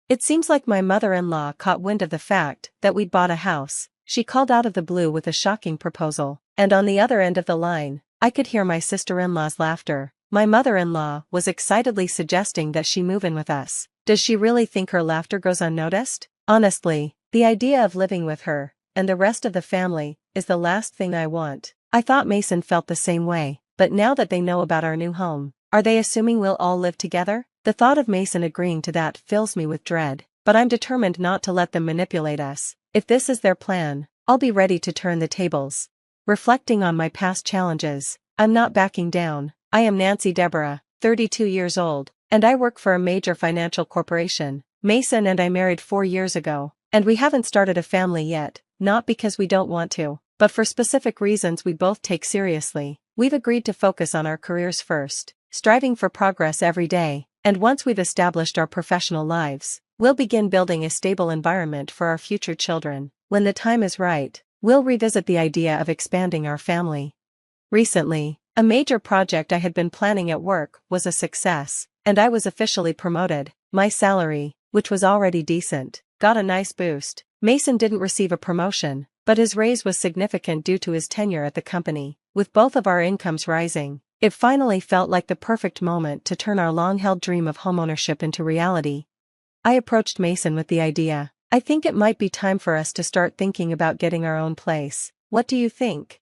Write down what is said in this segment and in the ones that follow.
It seems like my mother-in-law caught wind of the fact that we'd bought a house. She called out of the blue with a shocking proposal, and on the other end of the line, I could hear my sister-in-law's laughter. My mother-in-law was excitedly suggesting that she move in with us. Does she really think her laughter goes unnoticed? Honestly, the idea of living with her, and the rest of the family, is the last thing I want. I thought Mason felt the same way, but now that they know about our new home, are they assuming we'll all live together? The thought of Mason agreeing to that fills me with dread, but I'm determined not to let them manipulate us. If this is their plan, I'll be ready to turn the tables. Reflecting on my past challenges, I'm not backing down. I am Nancy Deborah, 32 years old, and I work for a major financial corporation. Mason and I married 4 years ago, and we haven't started a family yet, not because we don't want to, but for specific reasons we both take seriously. We've agreed to focus on our careers first, striving for progress every day, and once we've established our professional lives, we'll begin building a stable environment for our future children. When the time is right, we'll revisit the idea of expanding our family. Recently, a major project I had been planning at work was a success, and I was officially promoted. My salary, which was already decent, got a nice boost. Mason didn't receive a promotion, but his raise was significant due to his tenure at the company. With both of our incomes rising, it finally felt like the perfect moment to turn our long-held dream of homeownership into reality. I approached Mason with the idea. I think it might be time for us to start thinking about getting our own place. What do you think?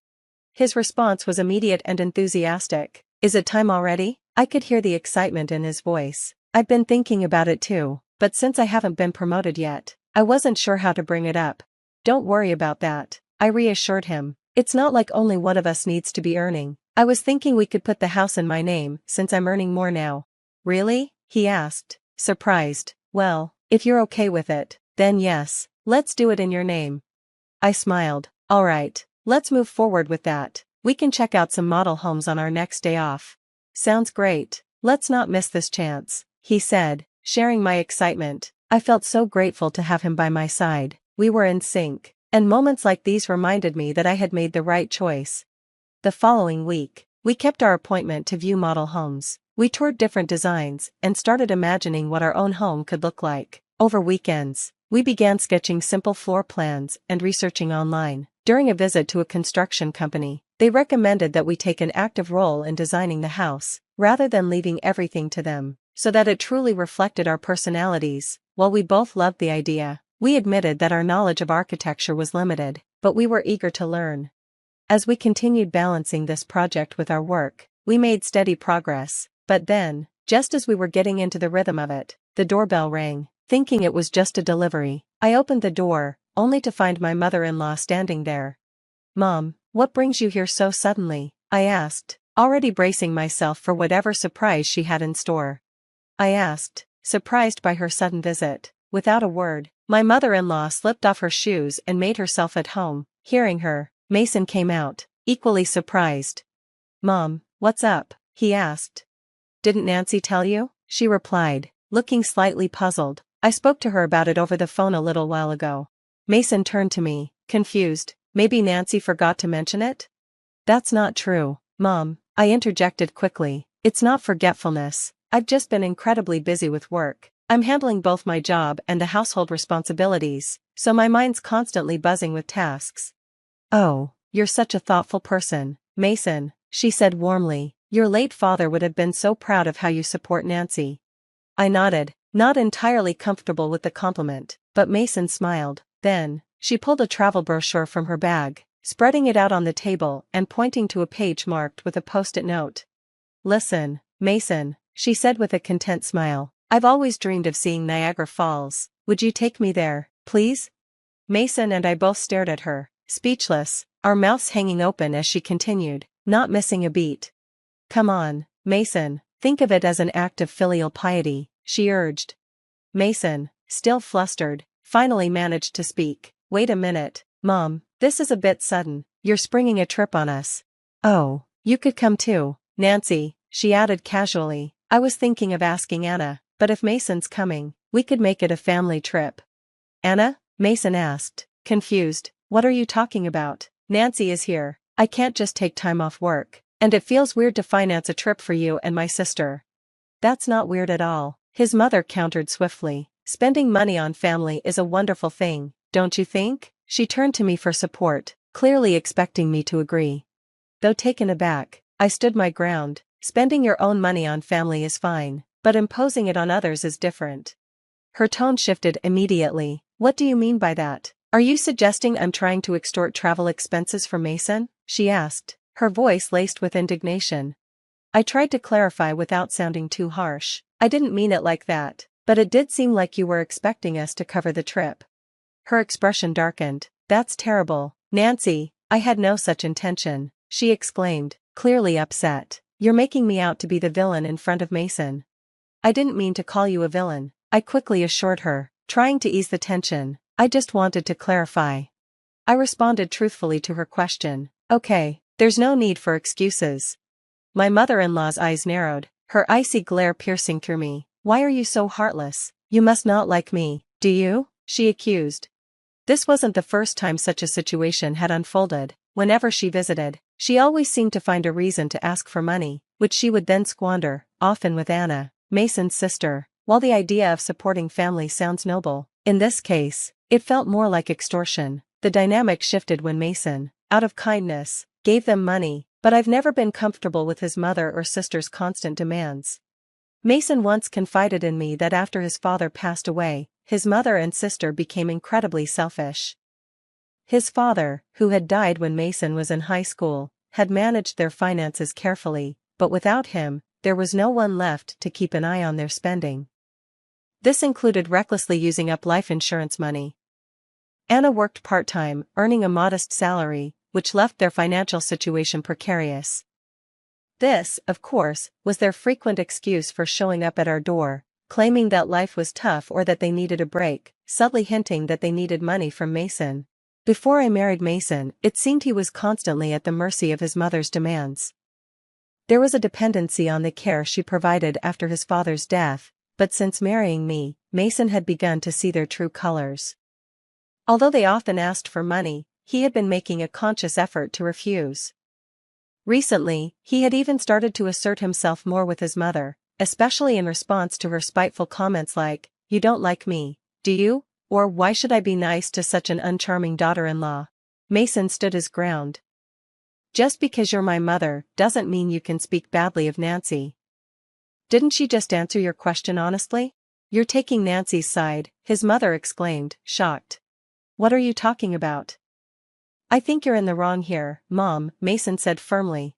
His response was immediate and enthusiastic. Is it time already? I could hear the excitement in his voice. I've been thinking about it too, but since I haven't been promoted yet, I wasn't sure how to bring it up. Don't worry about that, I reassured him. It's not like only one of us needs to be earning. I was thinking we could put the house in my name since I'm earning more now. Really? He asked, surprised. Well, if you're okay with it, then yes, let's do it in your name. I smiled. All right, let's move forward with that. We can check out some model homes on our next day off. Sounds great. Let's not miss this chance, he said, sharing my excitement. I felt so grateful to have him by my side. We were in sync, and moments like these reminded me that I had made the right choice. The following week, we kept our appointment to view model homes. We toured different designs and started imagining what our own home could look like. Over weekends, we began sketching simple floor plans and researching online. During a visit to a construction company, they recommended that we take an active role in designing the house, rather than leaving everything to them, so that it truly reflected our personalities. While we both loved the idea, we admitted that our knowledge of architecture was limited, but we were eager to learn. As we continued balancing this project with our work, we made steady progress. But then, just as we were getting into the rhythm of it, the doorbell rang. Thinking it was just a delivery, I opened the door, only to find my mother-in-law standing there. Mom, what brings you here so suddenly? I asked, already bracing myself for whatever surprise she had in store. I asked, surprised by her sudden visit. Without a word, my mother-in-law slipped off her shoes and made herself at home. Hearing her, Mason came out, equally surprised. Mom, what's up? He asked. Didn't Nancy tell you? She replied, looking slightly puzzled. I spoke to her about it over the phone a little while ago. Mason turned to me, confused. Maybe Nancy forgot to mention it? That's not true, Mom, I interjected quickly. It's not forgetfulness. I've just been incredibly busy with work. I'm handling both my job and the household responsibilities, so my mind's constantly buzzing with tasks. Oh, you're such a thoughtful person, Mason, she said warmly. Your late father would have been so proud of how you support Nancy. I nodded, not entirely comfortable with the compliment, but Mason smiled. Then, she pulled a travel brochure from her bag, spreading it out on the table and pointing to a page marked with a post-it note. Listen, Mason, she said with a content smile. I've always dreamed of seeing Niagara Falls. Would you take me there, please? Mason and I both stared at her, speechless, our mouths hanging open as she continued, not missing a beat. Come on, Mason, think of it as an act of filial piety, she urged. Mason, still flustered, finally managed to speak. Wait a minute, Mom, this is a bit sudden. You're springing a trip on us. Oh, you could come too, Nancy, she added casually. I was thinking of asking Anna, but if Mason's coming, we could make it a family trip. Anna? Mason asked, confused. What are you talking about? Nancy is here. I can't just take time off work. And it feels weird to finance a trip for you and my sister. That's not weird at all, his mother countered swiftly. Spending money on family is a wonderful thing, don't you think? She turned to me for support, clearly expecting me to agree. Though taken aback, I stood my ground. Spending your own money on family is fine, but imposing it on others is different. Her tone shifted immediately. What do you mean by that? Are you suggesting I'm trying to extort travel expenses from Mason? She asked, her voice laced with indignation. I tried to clarify without sounding too harsh. I didn't mean it like that, but it did seem like you were expecting us to cover the trip. Her expression darkened. That's terrible, Nancy. I had no such intention, she exclaimed, clearly upset. You're making me out to be the villain in front of Mason. I didn't mean to call you a villain, I quickly assured her, trying to ease the tension. I just wanted to clarify. I responded truthfully to her question. Okay, there's no need for excuses. My mother-in-law's eyes narrowed, her icy glare piercing through me. Why are you so heartless? You must not like me, do you? She accused. This wasn't the first time such a situation had unfolded. Whenever she visited, she always seemed to find a reason to ask for money, which she would then squander, often with Anna, Mason's sister. While the idea of supporting family sounds noble, in this case, it felt more like extortion. The dynamic shifted when Mason, out of kindness, gave them money, but I've never been comfortable with his mother or sister's constant demands. Mason once confided in me that after his father passed away, his mother and sister became incredibly selfish. His father, who had died when Mason was in high school, had managed their finances carefully, but without him, there was no one left to keep an eye on their spending. This included recklessly using up life insurance money. Anna worked part-time, earning a modest salary, which left their financial situation precarious. This, of course, was their frequent excuse for showing up at our door, claiming that life was tough or that they needed a break, subtly hinting that they needed money from Mason. Before I married Mason, it seemed he was constantly at the mercy of his mother's demands. There was a dependency on the care she provided after his father's death, but since marrying me, Mason had begun to see their true colors. Although they often asked for money, he had been making a conscious effort to refuse. Recently, he had even started to assert himself more with his mother, especially in response to her spiteful comments like, "You don't like me, do you? Or why should I be nice to such an uncharming daughter-in-law?" Mason stood his ground. Just because you're my mother doesn't mean you can speak badly of Nancy. Didn't she just answer your question honestly? You're taking Nancy's side, his mother exclaimed, shocked. What are you talking about? I think you're in the wrong here, Mom, Mason said firmly.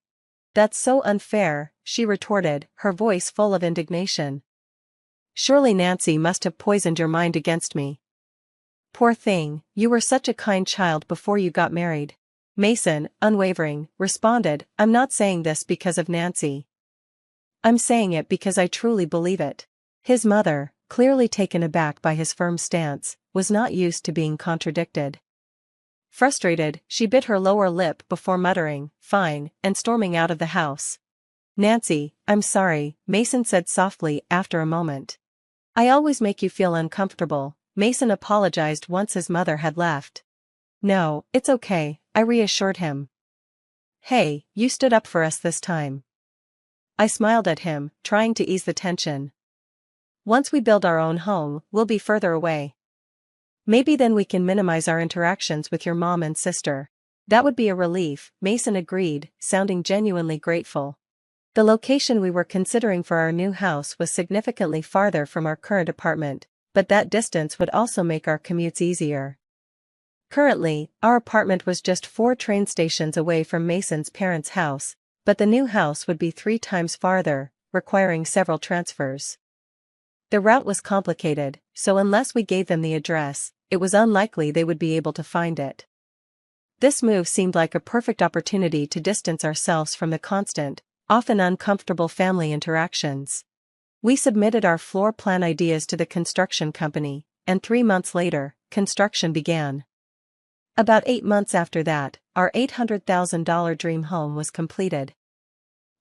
That's so unfair, she retorted, her voice full of indignation. Surely Nancy must have poisoned your mind against me. Poor thing, you were such a kind child before you got married. Mason, unwavering, responded, I'm not saying this because of Nancy. I'm saying it because I truly believe it. His mother, clearly taken aback by his firm stance, was not used to being contradicted. Frustrated, she bit her lower lip before muttering, fine, and storming out of the house. Nancy, I'm sorry, Mason said softly after a moment. I always make you feel uncomfortable, Mason apologized once his mother had left. No, it's okay, I reassured him. Hey, you stood up for us this time. I smiled at him, trying to ease the tension. Once we build our own home, we'll be further away. Maybe then we can minimize our interactions with your mom and sister. That would be a relief, Mason agreed, sounding genuinely grateful. The location we were considering for our new house was significantly farther from our current apartment, but that distance would also make our commutes easier. Currently, our apartment was just 4 train stations away from Mason's parents' house, but the new house would be 3 times farther, requiring several transfers. The route was complicated, so unless we gave them the address, it was unlikely they would be able to find it. This move seemed like a perfect opportunity to distance ourselves from the constant, often uncomfortable family interactions. We submitted our floor plan ideas to the construction company, and 3 months later, construction began. About 8 months after that, our $800,000 dream home was completed.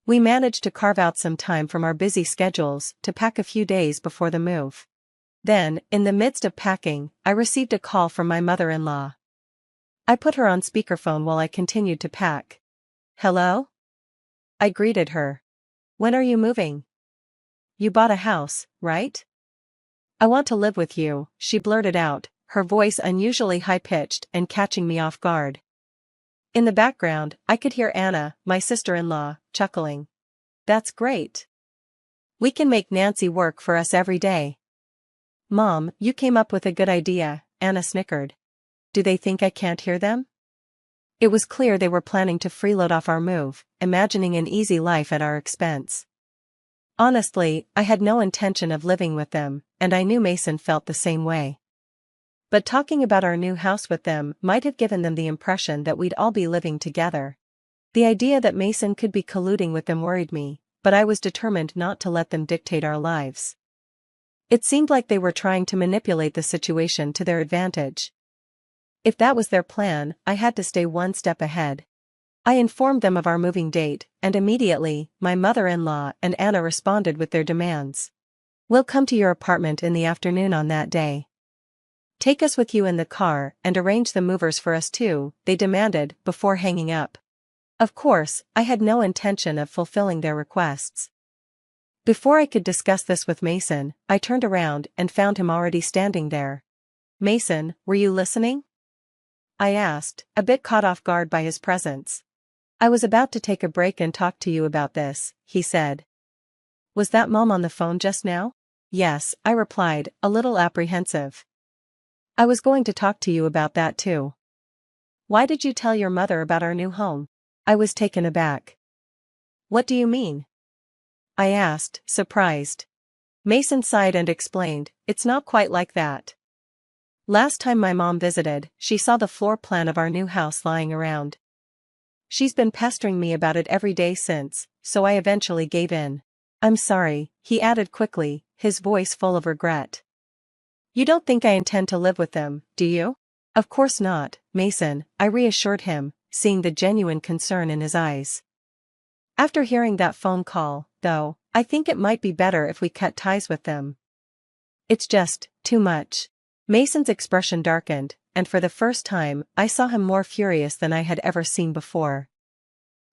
We managed to carve out some time from our busy schedules to pack a few days before the move. Then, in the midst of packing, I received a call from my mother-in-law. I put her on speakerphone while I continued to pack. Hello? I greeted her. When are you moving? You bought a house, right? I want to live with you, she blurted out, her voice unusually high-pitched and catching me off guard. In the background, I could hear Anna, my sister-in-law, chuckling. That's great. We can make Nancy work for us every day. Mom, you came up with a good idea, Anna snickered. Do they think I can't hear them? It was clear they were planning to freeload off our move, imagining an easy life at our expense. Honestly, I had no intention of living with them, and I knew Mason felt the same way. But talking about our new house with them might have given them the impression that we'd all be living together. The idea that Mason could be colluding with them worried me, but I was determined not to let them dictate our lives. It seemed like they were trying to manipulate the situation to their advantage. If that was their plan, I had to stay one step ahead. I informed them of our moving date, and immediately, my mother-in-law and Anna responded with their demands. We'll come to your apartment in the afternoon on that day. Take us with you in the car and arrange the movers for us too, they demanded, before hanging up. Of course, I had no intention of fulfilling their requests. Before I could discuss this with Mason, I turned around and found him already standing there. Mason, were you listening? I asked, a bit caught off guard by his presence. I was about to take a break and talk to you about this, he said. Was that Mom on the phone just now? Yes, I replied, a little apprehensive. I was going to talk to you about that too. Why did you tell your mother about our new home? I was taken aback. What do you mean? I asked, surprised. Mason sighed and explained, it's not quite like that. Last time my mom visited, she saw the floor plan of our new house lying around. She's been pestering me about it every day since, so I eventually gave in. I'm sorry, he added quickly, his voice full of regret. You don't think I intend to live with them, do you? Of course not, Mason, I reassured him, seeing the genuine concern in his eyes. After hearing that phone call, though, I think it might be better if we cut ties with them. It's just too much. Mason's expression darkened, and for the first time, I saw him more furious than I had ever seen before.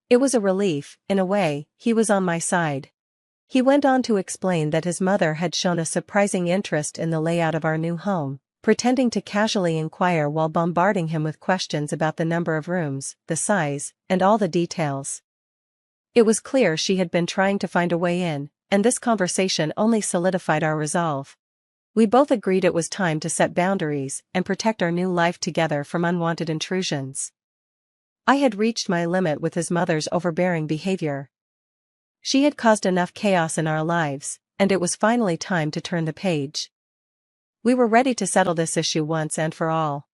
It was a relief, in a way, he was on my side. He went on to explain that his mother had shown a surprising interest in the layout of our new home, pretending to casually inquire while bombarding him with questions about the number of rooms, the size, and all the details. It was clear she had been trying to find a way in, and this conversation only solidified our resolve. We both agreed it was time to set boundaries and protect our new life together from unwanted intrusions. I had reached my limit with his mother's overbearing behavior. She had caused enough chaos in our lives, and it was finally time to turn the page. We were ready to settle this issue once and for all.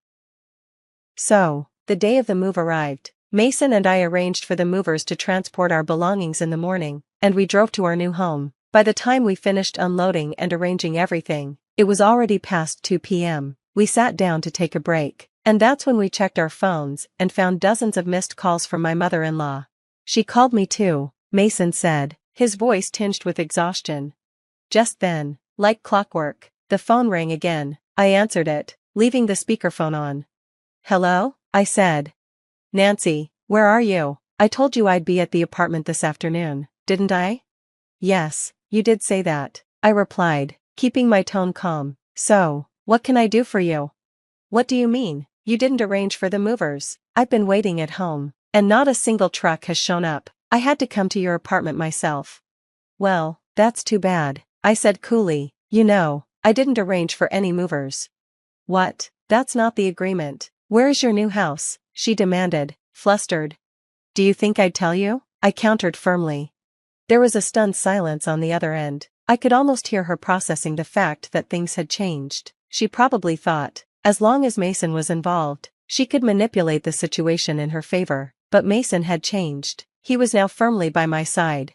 So, the day of the move arrived. Mason and I arranged for the movers to transport our belongings in the morning, and we drove to our new home. By the time we finished unloading and arranging everything, it was already past 2 p.m. We sat down to take a break, and that's when we checked our phones and found dozens of missed calls from my mother-in-law. She called me too, Mason said, his voice tinged with exhaustion. Just then, like clockwork, the phone rang again. I answered it, leaving the speakerphone on. Hello? I said. Nancy, where are you? I told you I'd be at the apartment this afternoon, didn't I? Yes, you did say that, I replied, keeping my tone calm. So, what can I do for you? What do you mean, you didn't arrange for the movers? I've been waiting at home, and not a single truck has shown up. I had to come to your apartment myself. Well, that's too bad, I said coolly. You know, I didn't arrange for any movers. What? That's not the agreement. Where is your new house? She demanded, flustered. Do you think I'd tell you? I countered firmly. There was a stunned silence on the other end. I could almost hear her processing the fact that things had changed. She probably thought, as long as Mason was involved, she could manipulate the situation in her favor. But Mason had changed. He was now firmly by my side.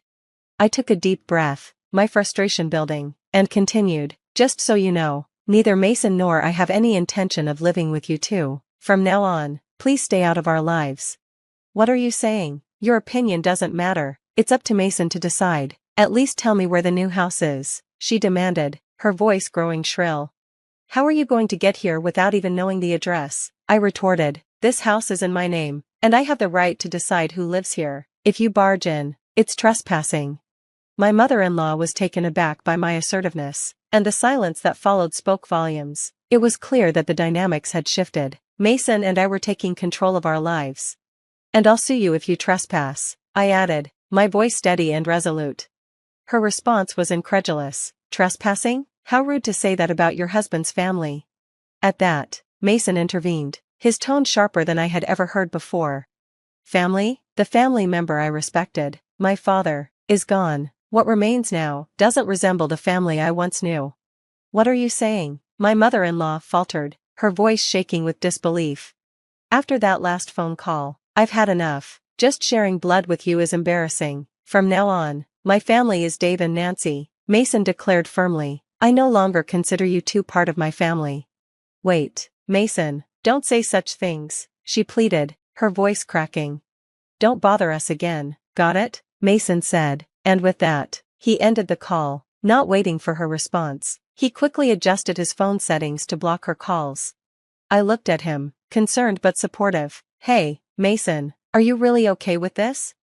I took a deep breath, my frustration building, and continued, just so you know, neither Mason nor I have any intention of living with you two. From now on, please stay out of our lives. What are you saying? Your opinion doesn't matter. It's up to Mason to decide. At least tell me where the new house is, she demanded, her voice growing shrill. How are you going to get here without even knowing the address? I retorted. This house is in my name, and I have the right to decide who lives here. If you barge in, it's trespassing. My mother-in-law was taken aback by my assertiveness. and the silence that followed spoke volumes. It was clear that the dynamics had shifted. Mason and I were taking control of our lives. "And I'll sue you if you trespass," I added, my voice steady and resolute. Her response was incredulous. "Trespassing? How rude to say that about your husband's family." At that, Mason intervened, his tone sharper than I had ever heard before. "Family? The family member I respected, my father, is gone. What remains now doesn't resemble the family I once knew." "What are you saying?" my mother-in-law faltered, her voice shaking with disbelief. "After that last phone call, I've had enough. Just sharing blood with you is embarrassing. From now on, my family is Dave and Nancy," Mason declared firmly. "I no longer consider you two part of my family." "Wait, Mason, don't say such things," she pleaded, her voice cracking. "Don't bother us again, got it?" Mason said, and with that, he ended the call, not waiting for her response. He quickly adjusted his phone settings to block her calls. I looked at him, concerned but supportive. "Hey, Mason, are you really okay with this?"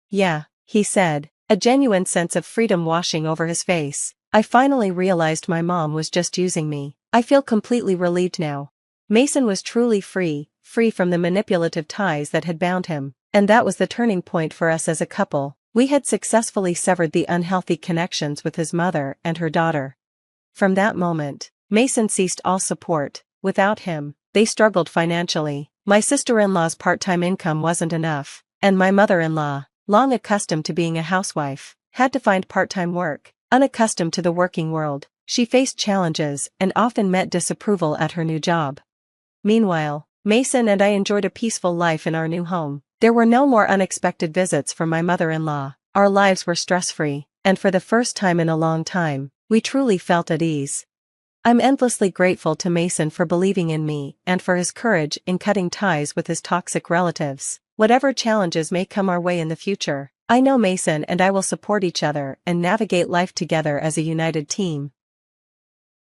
"Yeah," he said, a genuine sense of freedom washing over his face. "I finally realized my mom was just using me. I feel completely relieved now." Mason was truly free from the manipulative ties that had bound him, and that was the turning point for us as a couple. We had successfully severed the unhealthy connections with his mother and her daughter. From that moment, Mason ceased all support. Without him, they struggled financially. My sister-in-law's part-time income wasn't enough, and my mother-in-law, long accustomed to being a housewife, had to find part-time work. Unaccustomed to the working world, she faced challenges and often met disapproval at her new job. Meanwhile, Mason and I enjoyed a peaceful life in our new home. There were no more unexpected visits from my mother-in-law. Our lives were stress-free, and for the first time in a long time, we truly felt at ease. I'm endlessly grateful to Mason for believing in me and for his courage in cutting ties with his toxic relatives. Whatever challenges may come our way in the future, I know Mason and I will support each other and navigate life together as a united team.